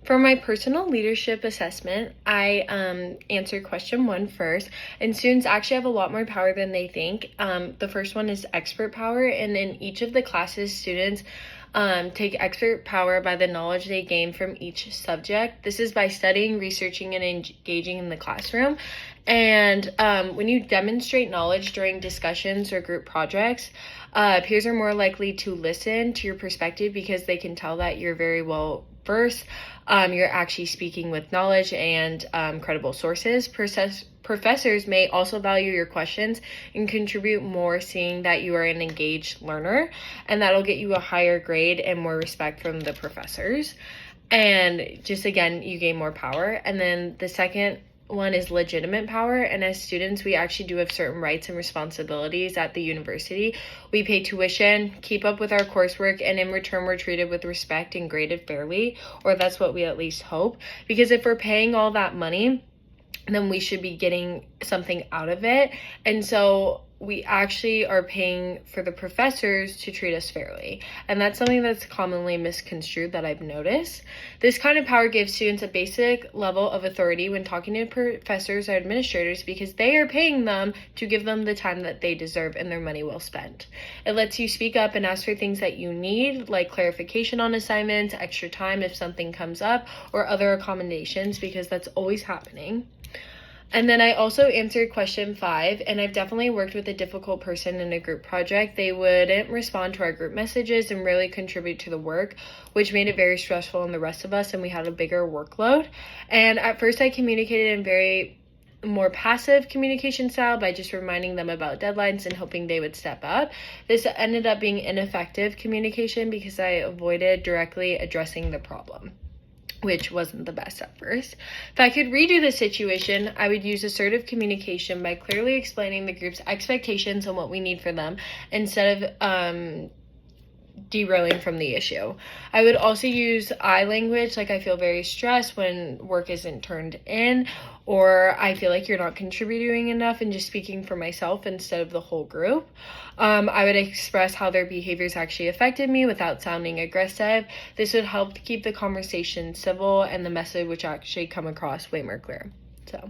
For my personal leadership assessment, I answered question 1 first, and students actually have a lot more power than they think. The first one is expert power, and in each of the classes, students take expert power by the knowledge they gain from each subject. This is by studying, researching, and engaging in the classroom. And when you demonstrate knowledge during discussions or group projects, peers are more likely to listen to your perspective because they can tell that you're very well versed. You're actually speaking with knowledge and credible sources. Professors may also value your questions and contribute more, seeing that you are an engaged learner, and that'll get you a higher grade and more respect from the professors. And just again, you gain more power. And then the second one is legitimate power, and as students we actually do have certain rights and responsibilities at the university. We pay tuition, keep up with our coursework, and in return we're treated with respect and graded fairly, or that's what we at least hope, because if we're paying all that money, then we should be getting something out of it. And so we actually are paying for the professors to treat us fairly. And that's something that's commonly misconstrued that I've noticed. This kind of power gives students a basic level of authority when talking to professors or administrators, because they are paying them to give them the time that they deserve and their money well spent. It lets you speak up and ask for things that you need, like clarification on assignments, extra time if something comes up, or other accommodations, because that's always happening. And then I also answered question 5, and I've definitely worked with a difficult person in a group project. They wouldn't respond to our group messages and really contribute to the work, which made it very stressful on the rest of us, and we had a bigger workload. And at first I communicated in very more passive communication style by just reminding them about deadlines and hoping they would step up. This ended up being ineffective communication because I avoided directly addressing the problem, which wasn't the best at first. If I could redo the situation, I would use assertive communication by clearly explaining the group's expectations and what we need for them, instead of derailing from the issue. I would also use I language, like I feel very stressed when work isn't turned in, or I feel like you're not contributing enough, and just speaking for myself instead of the whole group. I would express how their behaviors actually affected me without sounding aggressive. This would help to keep the conversation civil and the message would actually come across way more clear. So